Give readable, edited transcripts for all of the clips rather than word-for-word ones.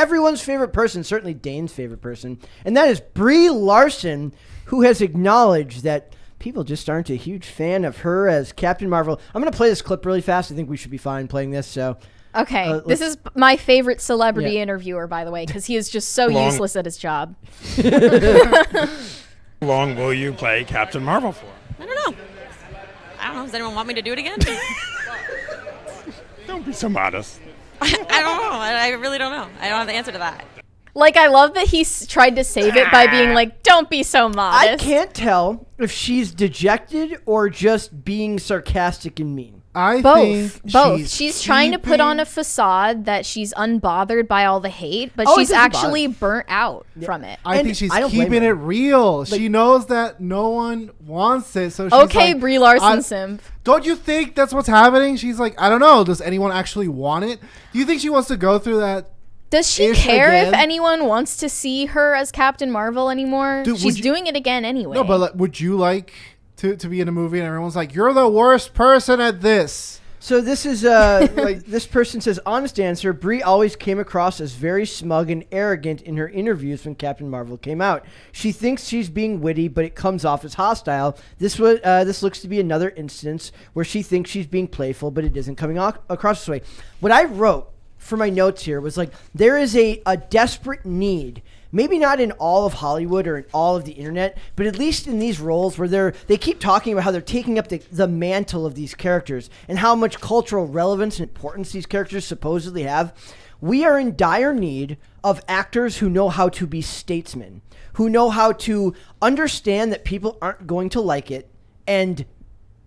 everyone's favorite person, certainly Dane's favorite person, and that is Brie Larson, who has acknowledged that people just aren't a huge fan of her as Captain Marvel. I'm going to play this clip really fast. I think we should be fine pling this, so... Okay, this is my favorite celebrity interviewer, by the way, because he is just so useless at his job. How long will you play Captain Marvel for? I don't know. Does anyone want me to do it again? Don't be so modest. I don't know. I really don't know. I don't have the answer to that. Like, I love that he tried to save it by being like, don't be so modest. I can't tell if she's dejected or just being sarcastic and mean. I Both. think She's trying to put on a facade that she's unbothered by all the hate, but Oh, it she's doesn't actually burnt out from it. I And think she's I don't blame keeping her. it real. She knows that no one wants it, so she's Okay, like, Brie Larson simp. Don't you think that's what's happening? She's like, I don't know. Does anyone actually want it? Do you think she wants to go through that? Does she Ish care if again? anyone wants to see her as Captain Marvel anymore? Dude, would She's you- doing it again anyway. No, but like, would you like to be in a movie and everyone's like, you're the worst person at this? So this is like this person says, honest answer, Brie always came across as very smug and arrogant in her interviews when Captain Marvel came out. She thinks she's being witty, but it comes off as hostile. This looks to be another instance where she thinks she's being playful, but it isn't coming across this way. What I wrote for my notes here was like, there is a desperate need, maybe not in all of Hollywood or in all of the internet, but at least in these roles where they keep talking about how they're taking up the mantle of these characters and how much cultural relevance and importance these characters supposedly have. We are in dire need of actors who know how to be statesmen, who know how to understand that people aren't going to like it and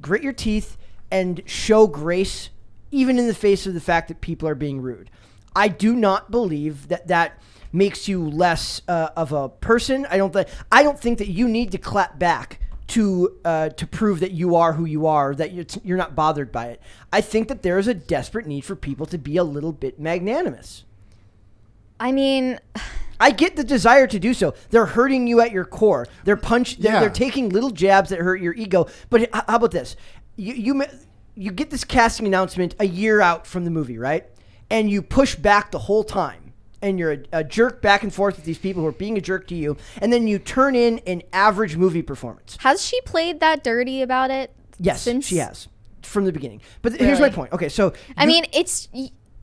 grit your teeth and show grace even in the face of the fact that people are being rude. I do not believe that makes you less of a person. I don't think that you need to clap back to prove that you are who you are, that you're not bothered by it. I think that there is a desperate need for people to be a little bit magnanimous. I mean, I get the desire to do so. They're hurting you at your core. They're taking little jabs that hurt your ego. But how about this? You get this casting announcement a year out from the movie, right? And you push back the whole time. And you're a jerk back and forth with these people who are being a jerk to you. And then you turn in an average movie performance. has she played that dirty about it? Yes, she has. From the beginning. But here's Really? my point. Okay, so... I mean,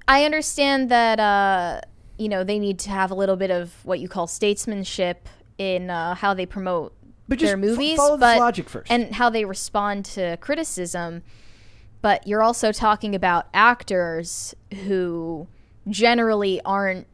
I understand that, they need to have a little bit of what you call statesmanship in how they promote their movies. Follow this logic first. And how they respond to criticism. But you're also talking about actors who generally aren't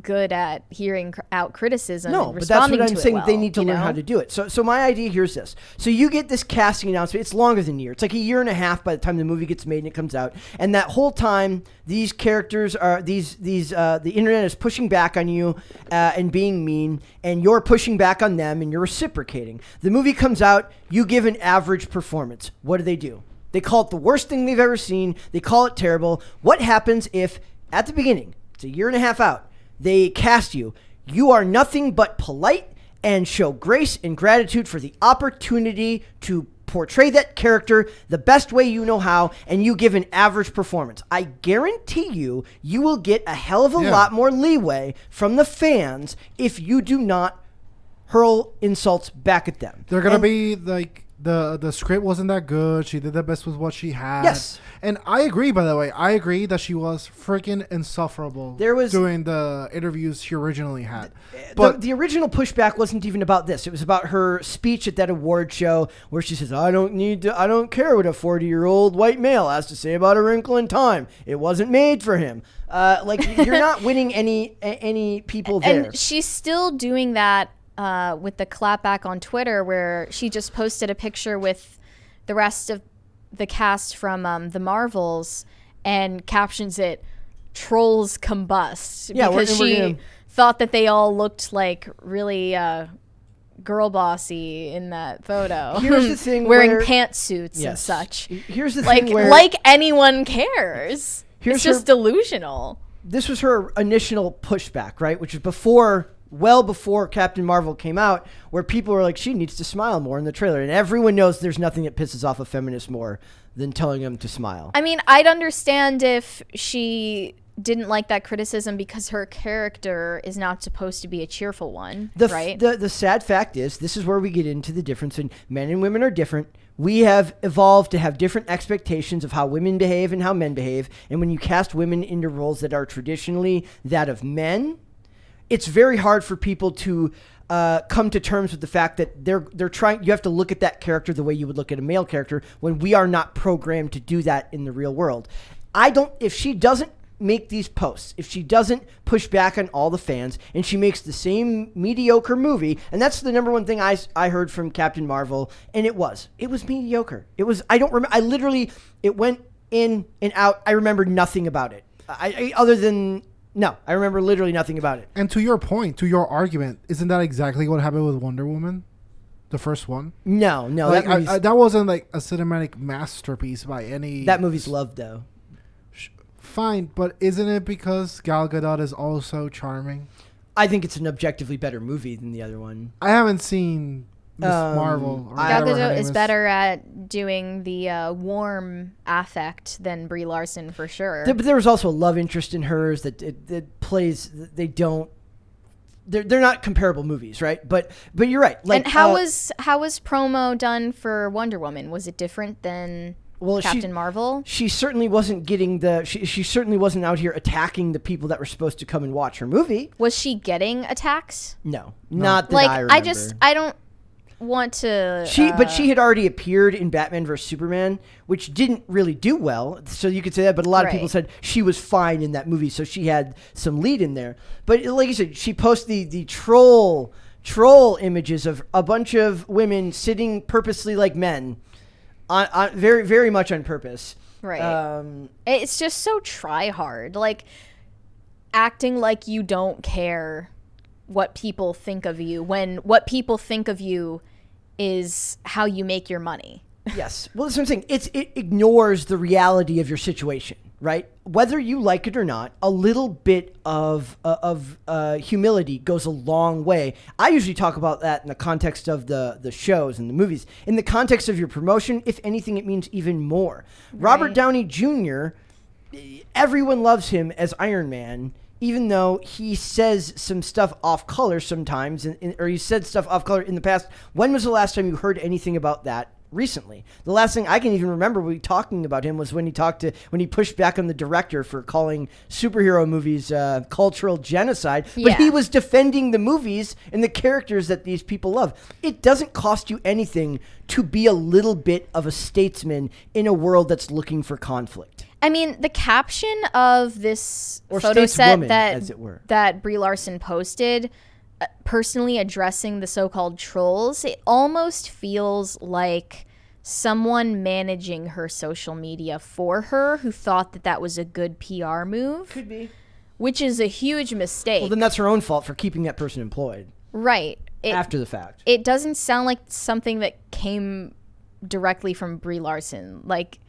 good at hearing out criticism and No, but that's responding what I'm to saying. it well, They need to you learn know? how to do it. So my idea here is this. So you get this casting announcement. It's longer than a year. It's like a year and a half by the time the movie gets made and it comes out. And that whole time, these characters are the internet is pushing back on you and being mean, and you're pushing back on them and you're reciprocating. The movie comes out. You give an average performance. What do? They call it the worst thing they've ever seen. They call it terrible. What happens if at the beginning, it's a year and a half out, they cast you? You are nothing but polite and show grace and gratitude for the opportunity to portray that character the best way you know how, and you give an average performance. I guarantee you will get a hell of a lot more leeway from the fans if you do not hurl insults back at them. They're gonna be like, the script wasn't that good. She did the best with what she had. Yes. And I agree, by the way. I agree that she was freaking insufferable doing the interviews she originally had. But the original pushback wasn't even about this. It was about her speech at that award show where she says, I don't care what a 40-year-old white male has to say about A Wrinkle in Time. It wasn't made for him. You're not winning any people there. And she's still doing that with the clapback on Twitter, where she just posted a picture with the rest of the cast from the Marvels and captions it, "Trolls combust," because she thought that they all looked like really girl bossy in that photo. Here's the thing, wearing pantsuits and such. Here's the thing, like anyone cares. It's just delusional. This was her initial pushback, right? Which is well before Captain Marvel came out, where people were like, she needs to smile more in the trailer. And everyone knows there's nothing that pisses off a feminist more than telling them to smile. I mean, I'd understand if she didn't like that criticism because her character is not supposed to be a cheerful one, right? The sad fact is, this is where we get into the difference in men and women are different. We have evolved to have different expectations of how women behave and how men behave. And when you cast women into roles that are traditionally that of men, it's very hard for people to come to terms with the fact that they're trying. You have to look at that character the way you would look at a male character when we are not programmed to do that in the real world. If she doesn't make these posts, if she doesn't push back on all the fans, and she makes the same mediocre movie, and that's the number one thing I heard from Captain Marvel, and it was mediocre. I don't remember. I literally, it went in and out. I remember nothing about it. I remember literally nothing about it. And to your point, to your argument, isn't that exactly what happened with Wonder Woman? The first one? No. Like, that wasn't like a cinematic masterpiece by any... That movie's loved, though. Fine, but isn't it because Gal Gadot is also charming? I think it's an objectively better movie than the other one. I haven't seen Miss Marvel. Gal Gadot is better at doing the warm affect than Brie Larson for sure. But there was also a love interest in hers that plays. They don't. They're not comparable movies, right? But you're right. Like, and how was promo done for Wonder Woman? Was it different than? Well, Captain Marvel? She certainly wasn't getting she certainly wasn't out here attacking the people that were supposed to come and watch her movie. Was she getting attacks? No. Not that I remember. I don't want to... But she had already appeared in Batman vs. Superman, which didn't really do well. So you could say that, but a lot of people said she was fine in that movie, so she had some lead in there. But like you said, she posted the troll images of a bunch of women sitting purposely like men. On very, very much on purpose. Right. It's just so try hard. Like, acting like you don't care what people think of you when what people think of you is how you make your money. Yes. Well, that's what I'm saying. It ignores the reality of your situation, right? Whether you like it or not, a little bit of humility goes a long way. I usually talk about that in the context of the shows and the movies. In the context of your promotion, if anything, it means even more. Right. Robert Downey Jr., everyone loves him as Iron Man, even though he says some stuff off color sometimes, or he said stuff off color in the past. When was the last time you heard anything about that? Recently, the last thing I can even remember we talking about him was when he pushed back on the director for calling superhero movies cultural genocide. But he was defending the movies and the characters that these people love. It doesn't cost you anything to be a little bit of a statesman in a world that's looking for conflict. I mean, the caption of this photo set that Brie Larson posted, personally addressing the so-called trolls, it almost feels like someone managing her social media for her who thought that was a good PR move. Could be. Which is a huge mistake. Well, then that's her own fault for keeping that person employed. Right. After the fact. It doesn't sound like something that came directly from Brie Larson. Like,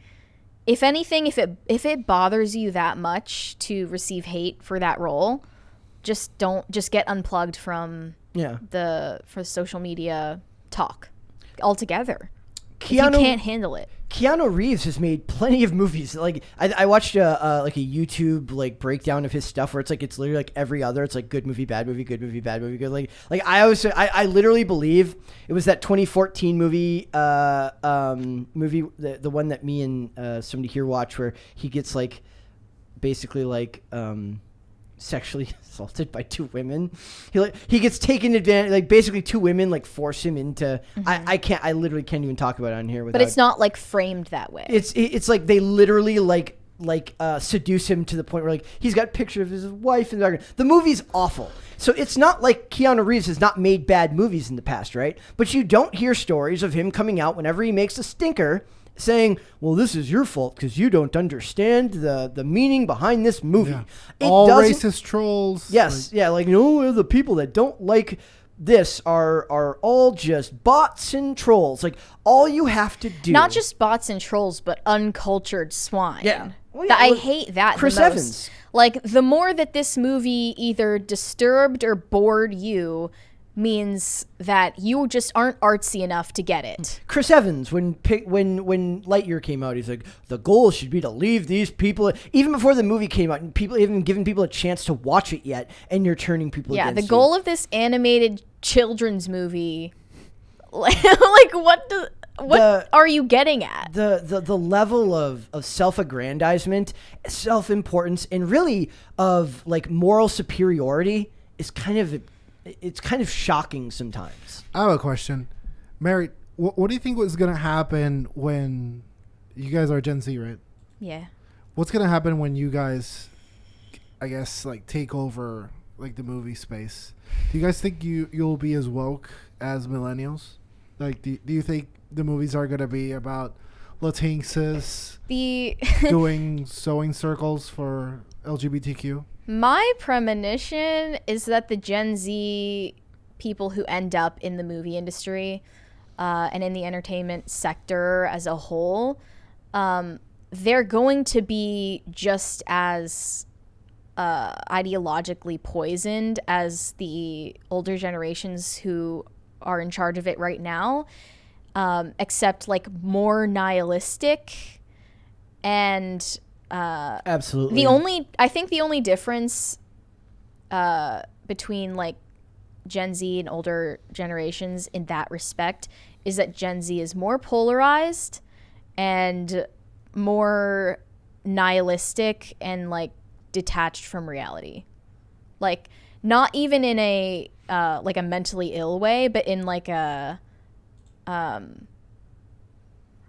if anything, if it bothers you that much to receive hate for that role, just get unplugged from for social media talk altogether. If you can't handle it. Keanu Reeves has made plenty of movies. Like I watched a YouTube breakdown of his stuff where it's literally like every other. It's like good movie, bad movie, good movie, bad movie, good. Like I always say, I literally believe it was that 2014 movie the one that me and somebody here watched where he gets basically sexually assaulted by two women. He gets taken advantage. Basically, two women force him into. Mm-hmm. I literally can't even talk about it on here. But it's not framed that way. It's like they literally seduce him to the point where he's got a picture of his wife in the background. The movie's awful. So it's not like Keanu Reeves has not made bad movies in the past, right? But you don't hear stories of him coming out whenever he makes a stinker saying, well, this is your fault because you don't understand the meaning behind this movie. Yeah. All racist trolls. Yes. The people that don't like this are all just bots and trolls. All you have to do. Not just bots and trolls, but uncultured swine. Yeah. I hate that Chris the most. Evans. The more that this movie either disturbed or bored you means that you just aren't artsy enough to get it. Chris Evans, when Lightyear came out, he's like, the goal should be to leave these people, even before the movie came out, and people haven't given people a chance to watch it yet, and you're turning people against you. Yeah, the goal of this animated children's movie, like what are you getting at? The level of self-aggrandizement, self-importance, and really of like moral superiority is kind of shocking sometimes. I have a question. Mary, what do you think was going to happen when you guys are Gen Z, right? Yeah. What's going to happen when you guys, I guess, like take over like the movie space? Do you guys think you'll be as woke as millennials? Like, do you think the movies are going to be about Latinxes doing sewing circles for LGBTQ? My premonition is that the Gen Z people who end up in the movie industry and in the entertainment sector as a whole, they're going to be just as ideologically poisoned as the older generations who are in charge of it right now, except like more nihilistic and absolutely. I think the only difference between like Gen Z and older generations in that respect is that Gen Z is more polarized and more nihilistic and like detached from reality. Like not even in a like a mentally ill way, but in like a I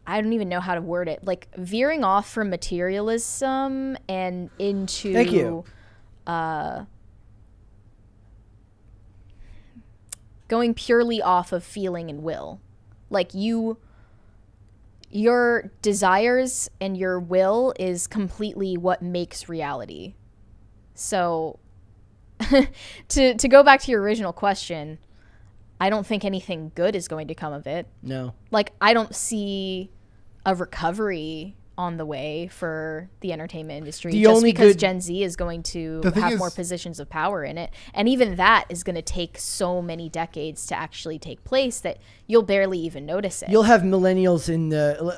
don't even know how to word it, like veering off from materialism and into Thank you. Going purely off of feeling and will. Like your desires and your will is completely what makes reality. So to go back to your original question, I don't think anything good is going to come of it. No. Like, I don't see a recovery on the way for the entertainment industry because Gen Z is going to have more positions of power in it. And even that is going to take so many decades to actually take place that you'll barely even notice it. You'll have millennials in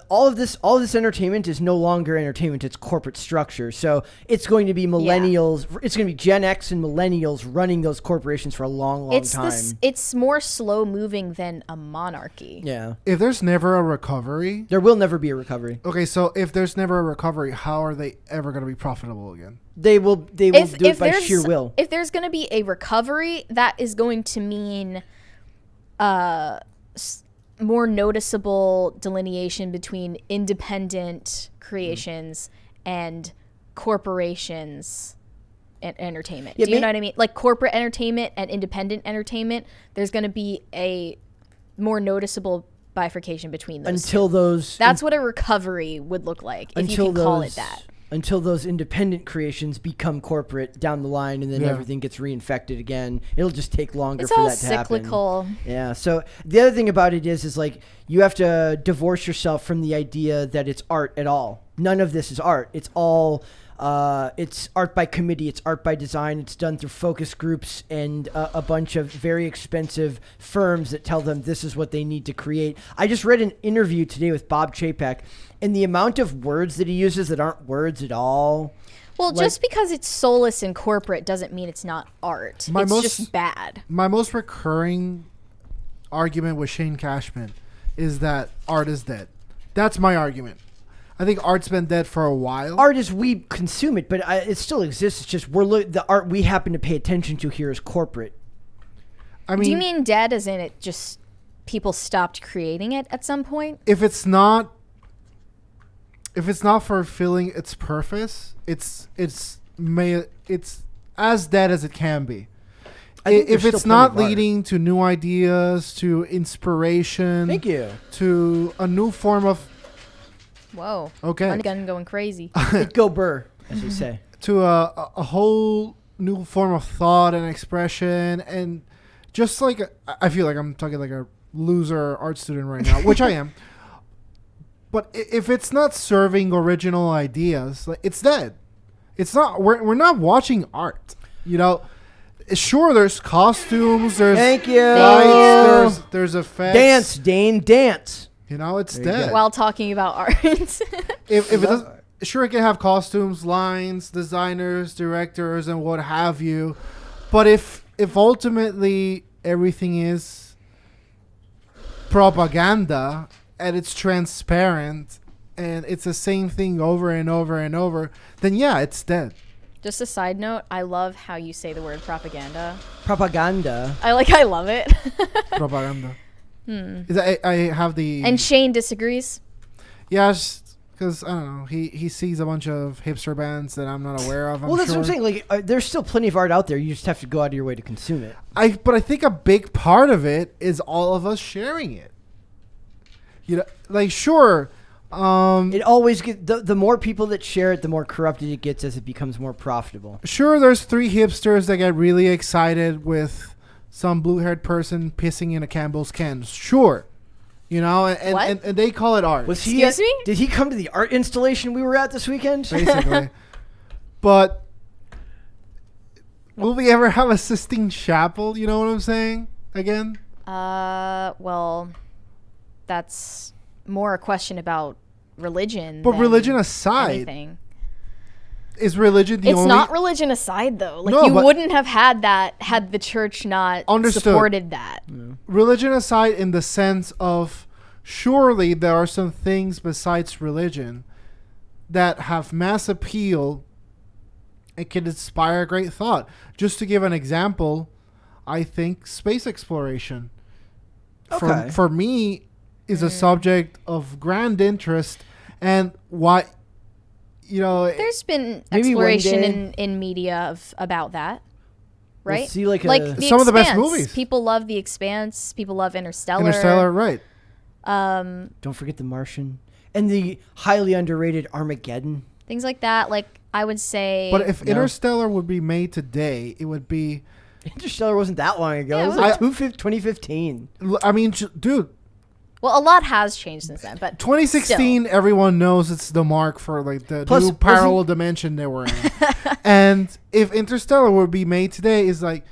all of this entertainment is no longer entertainment, it's corporate structure. So it's going to be millennials, it's going to be Gen X and millennials running those corporations for a long time. It's more slow moving than a monarchy. Yeah. If there's never a recovery, there will never be a recovery. Okay, so if there's never a recovery, how are they ever going to be profitable again? They will do it by sheer will. If there's going to be a recovery, that is going to mean more noticeable delineation between independent creations and corporations and entertainment. Do you know what I mean? Like corporate entertainment and independent entertainment, there's going to be a more noticeable bifurcation between those. That's what a recovery would look like if you can call it that. Until those independent creations become corporate down the line, and then everything gets reinfected again. It'll just take longer for that to happen. It's all cyclical. Yeah. So the other thing about it is like you have to divorce yourself from the idea that it's art at all. None of this is art. It's all it's art by committee. It's art by design. It's done through focus groups and a bunch of very expensive firms that tell them this is what they need to create. I just read an interview today with Bob Chapek, and the amount of words that he uses that aren't words at all. Well, just because it's soulless and corporate doesn't mean it's not art. It's just bad. My most recurring argument with Shane Cashman is that art is dead. That's my argument. I think art's been dead for a while. Art is we consume it, but it still exists. It's just the art we happen to pay attention to here is corporate. I mean, do you mean dead as in it just people stopped creating it at some point? If it's not fulfilling its purpose, it's as dead as it can be. If it's not leading to new ideas, to inspiration, thank you, to a new form of. Whoa. Okay. Gun going crazy. Go Burr, as they say. To a whole new form of thought and expression, and just like I feel like I'm talking like a loser art student right now, which I am. But if it's not serving original ideas, like it's dead. It's not. We're not watching art. You know, sure, there's costumes, there's Thank you. lights, there's effects. Dance, Dane, dance. You know, it's There you dead. go. While talking about art. If it does, sure, it can have costumes, lines, designers, directors, and what have you. But if ultimately everything is propaganda and it's transparent and it's the same thing over and over and over, then yeah, it's dead. Just a side note, I love how you say the word propaganda. Propaganda. I love it. Propaganda. Is that, I have the And Shane disagrees. yes, because I don't know. He sees a bunch of hipster bands that I'm not aware of. Well, that's what I'm saying. Like, there's still plenty of art out there. You just have to go out of your way to consume it. But I think a big part of it is all of us sharing it. You know, like sure. It always gets the more people that share it, the more corrupted it gets as it becomes more profitable. Sure, there's 3 hipsters that get really excited with some blue-haired person pissing in a Campbell's can. Sure. You know, and they call it art. Was he? Excuse me? Did he come to the art installation we were at this weekend? Basically. But will we ever have a Sistine Chapel? You know what I'm saying? Again? Well, that's more a question about religion. But than religion aside, anything. is religion the It's only... not religion aside, though. Like, No, you but- wouldn't have had that had the church not Understood. supported that. Religion aside in the sense of surely there are some things besides religion that have mass appeal and can inspire great thought. Just to give an example, I think space exploration Okay. for me is a subject of grand interest, and why, you know, There's been Maybe one exploration day- in media about that, We'll right? see, like, like a- The Some of the best Expanse. movies. People love The Expanse. People love Interstellar. Interstellar, right? Don't forget The Martian and the highly underrated Armageddon. Things like that. Like, I would say. But if No. Interstellar would be made today, it would be, Interstellar wasn't that long ago. Yeah, it was it like was- 2015. I mean, dude, well, a lot has changed since then. But 2016, still. everyone knows it's the mark for like the Plus, new parallel dimension they were in. And if Interstellar would be made today, is like,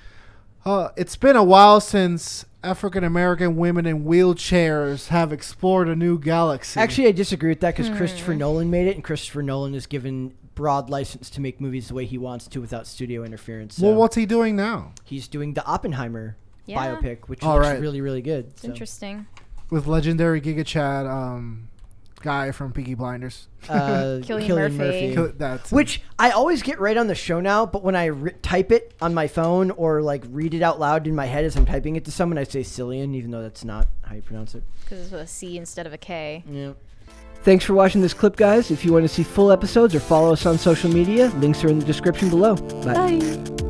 it's been a while since African American women in wheelchairs have explored a new galaxy. Actually, I disagree with that because Christopher Nolan made it, and Christopher Nolan is given broad license to make movies the way he wants to without studio interference. So well, what's he doing now he's doing the Oppenheimer Yeah. biopic, which All looks right. really, really good. It's so. interesting. with legendary Giga Chad guy from Peaky Blinders? Cillian Murphy. That's Which I always get right on the show now, but when I type it on my phone or like read it out loud in my head as I'm typing it to someone, I say Cillian, even though that's not how you pronounce it. Because it's with a C instead of a K. Yeah. Thanks for watching this clip, guys. If you want to see full episodes or follow us on social media, links are in the description below. Bye. Bye.